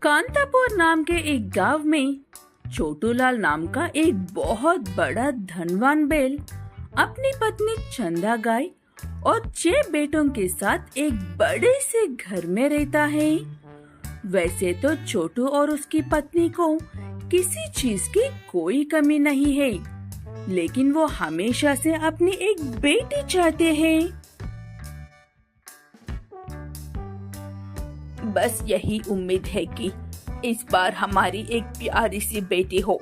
कांतापुर नाम के एक गांव में छोटूलाल नाम का एक बहुत बड़ा धनवान बैल अपनी पत्नी चंदा गाय और 6 बेटों के साथ एक बड़े से घर में रहता है। वैसे तो छोटू और उसकी पत्नी को किसी चीज की कोई कमी नहीं है, लेकिन वो हमेशा से अपनी एक बेटी चाहते हैं। बस यही उम्मीद है कि इस बार हमारी एक प्यारी सी बेटी हो।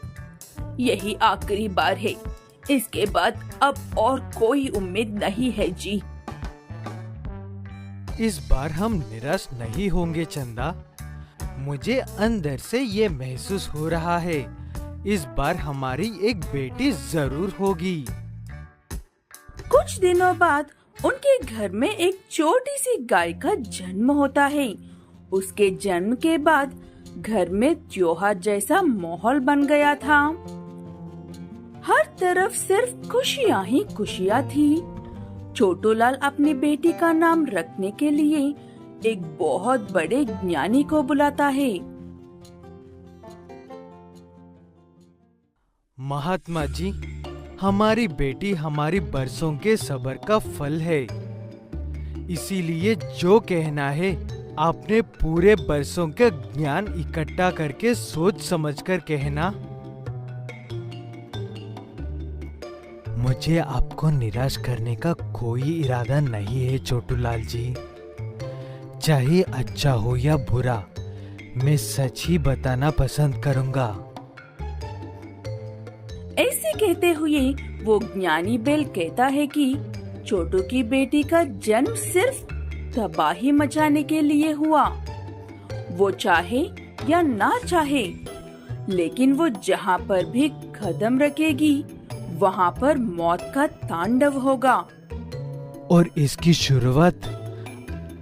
यही आखिरी बार है, इसके बाद अब और कोई उम्मीद नहीं है जी। इस बार हम निराश नहीं होंगे चंदा। मुझे अंदर से ये महसूस हो रहा है, इस बार हमारी एक बेटी जरूर होगी। कुछ दिनों बाद उनके घर में एक छोटी सी गाय का जन्म होता है। उसके जन्म के बाद घर में त्योहार जैसा माहौल बन गया था। हर तरफ सिर्फ खुशियाँ ही खुशियाँ थी। छोटूलाल अपनी बेटी का नाम रखने के लिए एक बहुत बड़े ज्ञानी को बुलाता है। महात्मा जी, हमारी बेटी हमारी बरसों के सब्र का फल है। इसीलिए जो कहना है आपने पूरे बरसों के ज्ञान इकट्ठा करके सोच समझकर कहना। मुझे आपको निराश करने का कोई इरादा नहीं है छोटूलाल जी। चाहे अच्छा हो या बुरा, मैं सच ही बताना पसंद करूंगा। ऐसे कहते हुए वो ज्ञानी बैल कहता है कि छोटू की बेटी का जन्म सिर्फ तबाही मचाने के लिए हुआ। वो चाहे या ना चाहे, लेकिन वो जहाँ पर भी कदम रखेगी वहाँ पर मौत का तांडव होगा। और इसकी शुरुआत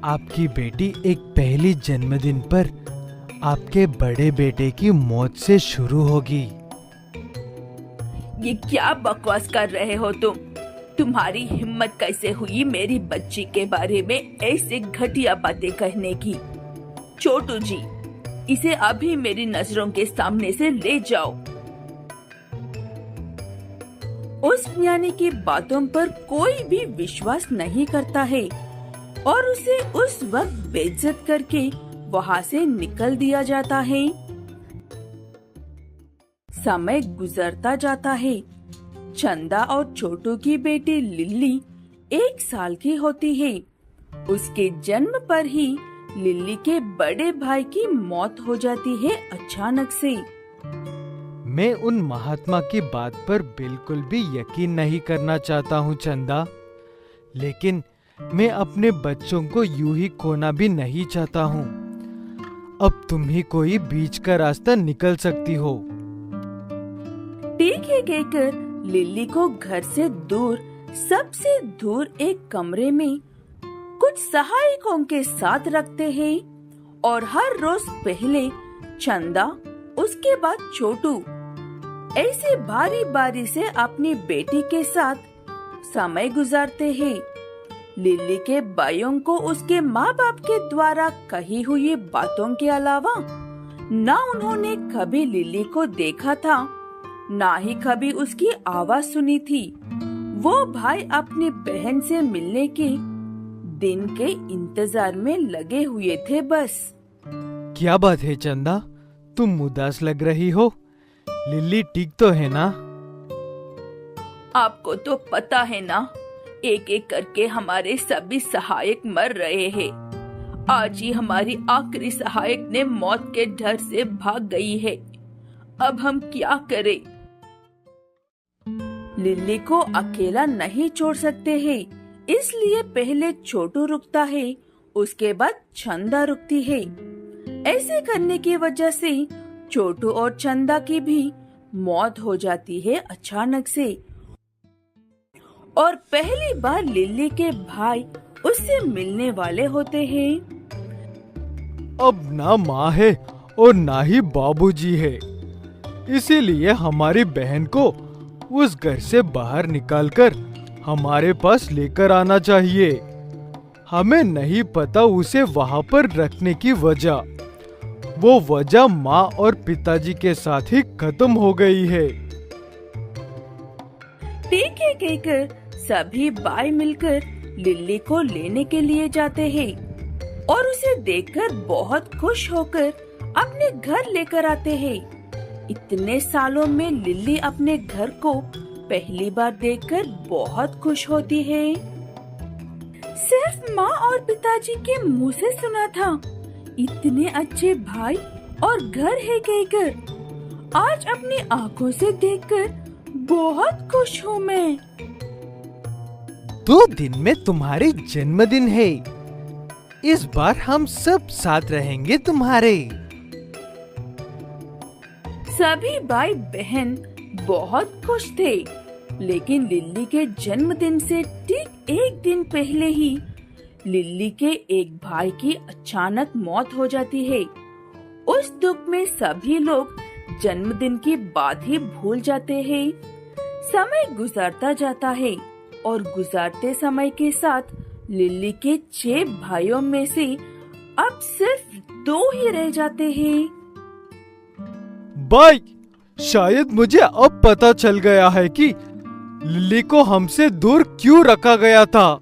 आपकी बेटी एक पहली जन्मदिन पर आपके बड़े बेटे की मौत से शुरू होगी। ये क्या बकवास कर रहे हो तुम? तुम्हारी हिम्मत कैसे हुई मेरी बच्ची के बारे में ऐसे घटिया बातें कहने की? छोटू जी, इसे अभी मेरी नजरों के सामने से ले जाओ। उस ज्ञानी की बातों पर कोई भी विश्वास नहीं करता है और उसे उस वक्त बेइज्जत करके वहाँ से निकल दिया जाता है। समय गुजरता जाता है। चंदा और छोटू की बेटी लिल्ली 1 साल की होती है। उसके जन्म पर ही लिल्ली के बड़े भाई की मौत हो जाती है अचानक से। मैं उन महात्मा की बात पर बिल्कुल भी यकीन नहीं करना चाहता हूँ चंदा, लेकिन मैं अपने बच्चों को यूं ही खोना भी नहीं चाहता हूँ। अब तुम ही कोई बीच का रास्ता निकल सकती हो। ठीक है कहकर लिल्ली को घर से दूर, सबसे दूर एक कमरे में कुछ सहायकों के साथ रखते हैं और हर रोज पहले चंदा, उसके बाद छोटू ऐसे बारी बारी से अपनी बेटी के साथ समय गुजारते हैं। लिल्ली के भाइयों को उसके माँ बाप के द्वारा कही हुई बातों के अलावा ना उन्होंने कभी लिल्ली को देखा था, ना ही कभी उसकी आवाज सुनी थी। वो भाई अपनी बहन से मिलने के दिन के इंतजार में लगे हुए थे बस। क्या बात है चंदा, तुम उदास लग रही हो? लिल्ली ठीक तो है ना? आपको तो पता है ना, एक एक करके हमारे सभी सहायक मर रहे हैं। आज ही हमारी आखिरी सहायक ने मौत के डर से भाग गई है। अब हम क्या करें? लिल्ली को अकेला नहीं छोड़ सकते हैं, इसलिए पहले छोटू रुकता है, उसके बाद चंदा रुकती है। ऐसे करने की वजह से छोटू और चंदा की भी मौत हो जाती है अचानक से। और पहली बार लिल्ली के भाई उससे मिलने वाले होते हैं। अब ना माँ है और ना ही बाबूजी है, इसीलिए हमारी बहन को उस घर से बाहर निकालकर हमारे पास लेकर आना चाहिए। हमें नहीं पता उसे वहाँ पर रखने की वजह, वो वजह माँ और पिताजी के साथ ही खत्म हो गई है। ठीक है कहकर सभी भाई मिलकर लिल्ली को लेने के लिए जाते हैं और उसे देखकर बहुत खुश होकर अपने घर लेकर आते हैं। इतने सालों में लिल्ली अपने घर को पहली बार देखकर बहुत खुश होती है। सिर्फ माँ और पिताजी के मुंह से सुना था, इतने अच्छे भाई और घर है कहकर आज अपनी आंखों से देखकर बहुत खुश हूँ मैं। 2 दिन में तुम्हारे जन्मदिन है, इस बार हम सब साथ रहेंगे तुम्हारे। सभी भाई बहन बहुत खुश थे, लेकिन लिल्ली के जन्मदिन से ठीक 1 दिन पहले ही लिल्ली के एक भाई की अचानक मौत हो जाती है। उस दुख में सभी लोग जन्मदिन की बात ही भूल जाते हैं। समय गुजरता जाता है और गुजरते समय के साथ लिल्ली के 6 भाइयों में से अब सिर्फ 2 ही रह जाते हैं। भाई, शायद मुझे अब पता चल गया है कि लिल्ली को हमसे दूर क्यों रखा गया था।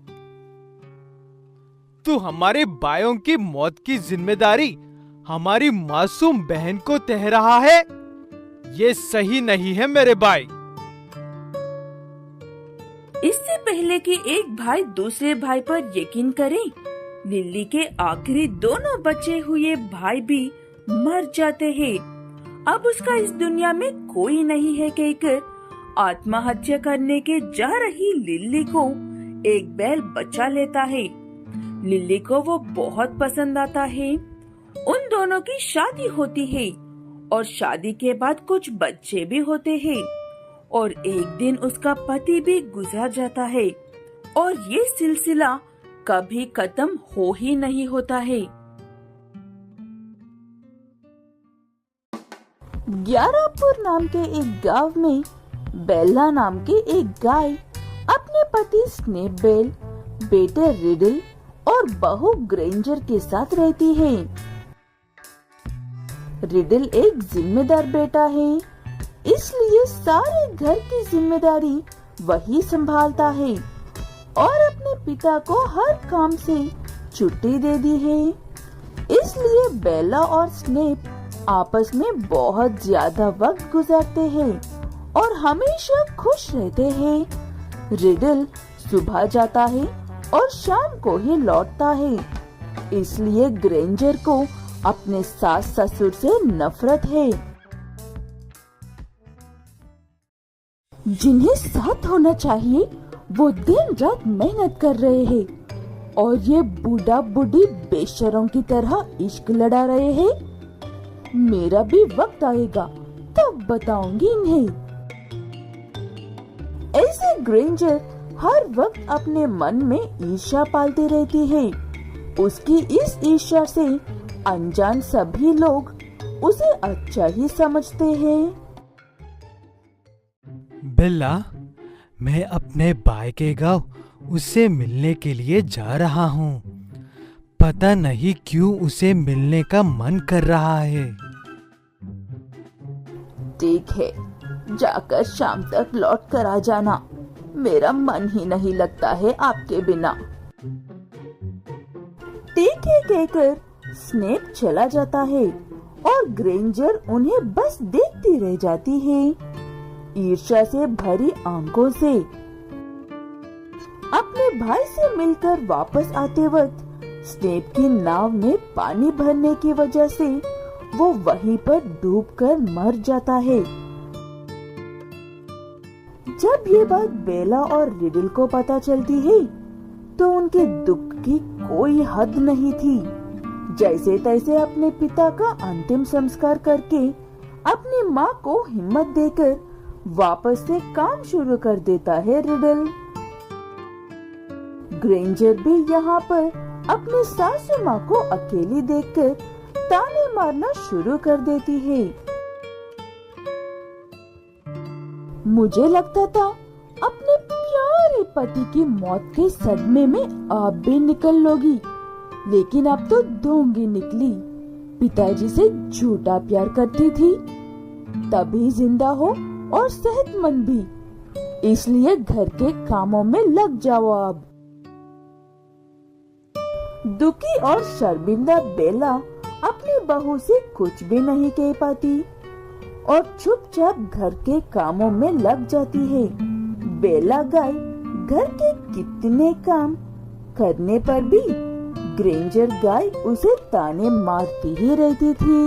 तू हमारे भाइयों की मौत की जिम्मेदारी हमारी मासूम बहन को तह रहा है। ये सही नहीं है मेरे भाई। इससे पहले कि एक भाई दूसरे भाई पर यकीन करे, लिल्ली के आखिरी दोनों बचे हुए भाई भी मर जाते हैं। अब उसका इस दुनिया में कोई नहीं है कहकर आत्महत्या करने के जा रही लिल्ली को एक बैल बचा लेता है। लिल्ली को वो बहुत पसंद आता है। उन दोनों की शादी होती है और शादी के बाद कुछ बच्चे भी होते हैं और एक दिन उसका पति भी गुजर जाता है और ये सिलसिला कभी खत्म हो ही नहीं होता है। 11 नाम के एक गांव में बेला नाम की एक गाय अपने पति स्नेपबेल, बेटे रिडल और बहू ग्रेंजर के साथ रहती है। रिडल एक जिम्मेदार बेटा है, इसलिए सारे घर की जिम्मेदारी वही संभालता है और अपने पिता को हर काम से छुट्टी दे दी है। इसलिए बेला और स्नेप आपस में बहुत ज्यादा वक्त गुजारते हैं और हमेशा खुश रहते हैं। रिडल सुबह जाता है और शाम को ही लौटता है, इसलिए ग्रेंजर को अपने सास ससुर से नफरत है। जिन्हें साथ होना चाहिए वो दिन रात मेहनत कर रहे हैं और ये बूढ़ा बूढ़ी बेशरम की तरह इश्क लड़ा रहे हैं। मेरा भी वक्त आएगा तब बताऊंगी इन्हें। ऐसे ग्रेंजर हर वक्त अपने मन में ईर्ष्या पालती रहती है। उसकी इस ईर्ष्या से अनजान सभी लोग उसे अच्छा ही समझते हैं। बेला, मैं अपने भाई के गांव उससे मिलने के लिए जा रहा हूँ। पता नहीं क्यों उसे मिलने का मन कर रहा है। ठीक है, जाकर शाम तक लौट कर आ जाना। मेरा मन ही नहीं लगता है आपके बिना। ठीक है कहकर स्नेप चला जाता है और ग्रेंजर उन्हें बस देखती रह जाती है, ईर्ष्या से भरी आंखों से। अपने भाई से मिलकर वापस आते वक्त स्नेप की नाव में पानी भरने की वजह से वो वहीं पर डूबकर मर जाता है। जब ये बात बेला और रिडल को पता चलती है तो उनके दुख की कोई हद नहीं थी। जैसे तैसे अपने पिता का अंतिम संस्कार करके अपनी माँ को हिम्मत देकर वापस से काम शुरू कर देता है रिडल। ग्रेंजर भी यहाँ पर अपनी सासू माँ को अकेली देखकर ताने मारना शुरू कर देती है। मुझे लगता था अपने प्यारे पति की मौत के सदमे में आप भी निकल लोगी, लेकिन अब तो डोंगी निकली। पिताजी से झूठा प्यार करती थी, तभी जिंदा हो और सेहतमंद भी। इसलिए घर के कामों में लग जाओ अब। दुखी और शर्मिंदा बेला अपनी बहू से कुछ भी नहीं कह पाती और चुपचाप घर के कामों में लग जाती है। बेला गाय घर के कितने काम करने पर भी ग्रेंजर गाय उसे ताने मारती ही रहती थी।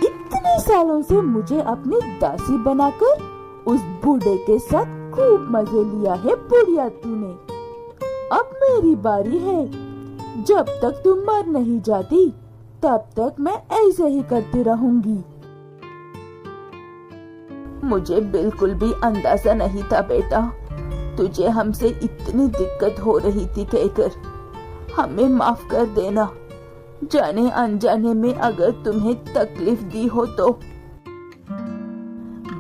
इतने सालों से मुझे अपनी दासी बनाकर उस बूढ़े के साथ खूब मजे लिया है बुढ़िया तूने। अब मेरी बारी है। जब तक तुम मर नहीं जाती तब तक मैं ऐसे ही करती रहूंगी। मुझे बिल्कुल भी अंदाजा नहीं था बेटा, तुझे हमसे इतनी दिक्कत हो रही थी कहकर। हमें माफ कर देना, जाने अनजाने में अगर तुम्हें तकलीफ दी हो तो।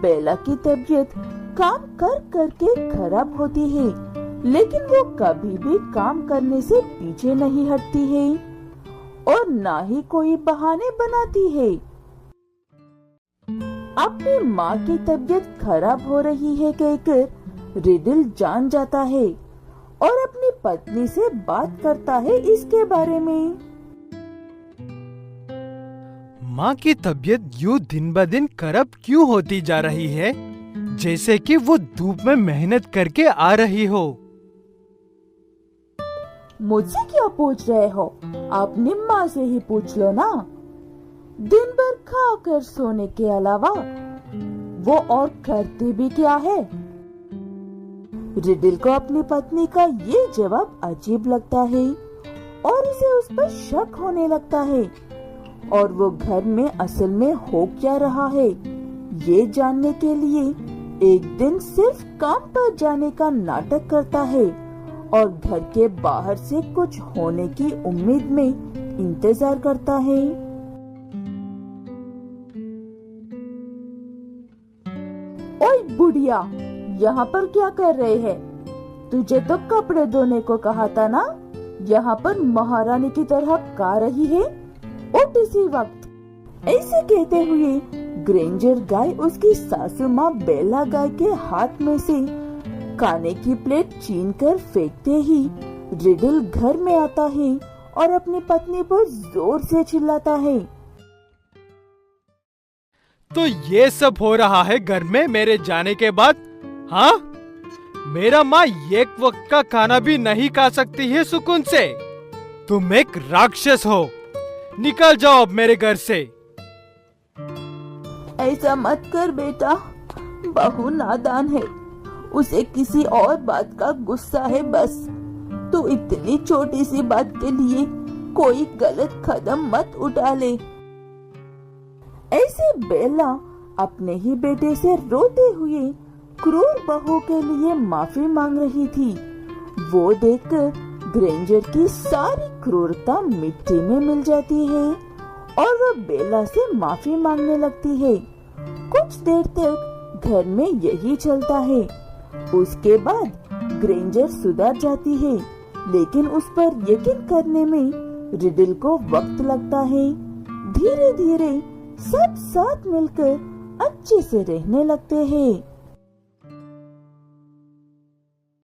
बेला की तबीयत काम कर करके खराब होती है, लेकिन वो कभी भी काम करने से पीछे नहीं हटती है और ना ही कोई बहाने बनाती है। अपनी माँ की तबीयत खराब हो रही है कहकर रिडल जान जाता है और अपनी पत्नी से बात करता है इसके बारे में। माँ की तबीयत यूं दिन ब दिन खराब क्यों होती जा रही है, जैसे कि वो धूप में मेहनत करके आ रही हो। मुझसे क्या पूछ रहे हो? अपनी माँ से ही पूछ लो ना। दिन भर खाकर सोने के अलावा वो और करती भी क्या है? रिडल को अपनी पत्नी का ये जवाब अजीब लगता है और उसे उस पर शक होने लगता है और वो घर में असल में हो क्या रहा है ये जानने के लिए एक दिन सिर्फ काम पर जाने का नाटक करता है और घर के बाहर से कुछ होने की उम्मीद में इंतजार करता है। ओए बुढ़िया, यहाँ पर क्या कर रहे हैं? तुझे तो कपड़े धोने को कहा था ना, यहाँ पर महारानी की तरह का रही है। उठ इसी वक्त। ऐसे कहते हुए ग्रेंजर गाय उसकी सासू माँ बेला गाय के हाथ में से खाने की प्लेट छीन कर फेंकते ही रिडल घर में आता है और अपनी पत्नी पर जोर से चिल्लाता है। तो ये सब हो रहा है घर में मेरे जाने के बाद? हाँ, मेरा माँ एक वक्त का खाना भी नहीं खा सकती है सुकून से। तुम एक राक्षस हो, निकल जाओ अब मेरे घर से। ऐसा मत कर बेटा, बहू नादान है, उसे किसी और बात का गुस्सा है बस। तू इतनी छोटी सी बात के लिए कोई गलत कदम मत उठा ले। ऐसे बेला अपने ही बेटे से रोते हुए क्रूर बहू के लिए माफी मांग रही थी। वो देखकर ग्रेंजर की सारी क्रूरता मिट्टी में मिल जाती है और वो बेला से माफी मांगने लगती है। कुछ देर तक घर में यही चलता है। उसके बाद ग्रेंजर सुधर जाती है, लेकिन उस पर यकीन करने में रिडल को वक्त लगता है। धीरे धीरे सब साथ मिलकर अच्छे से रहने लगते हैं।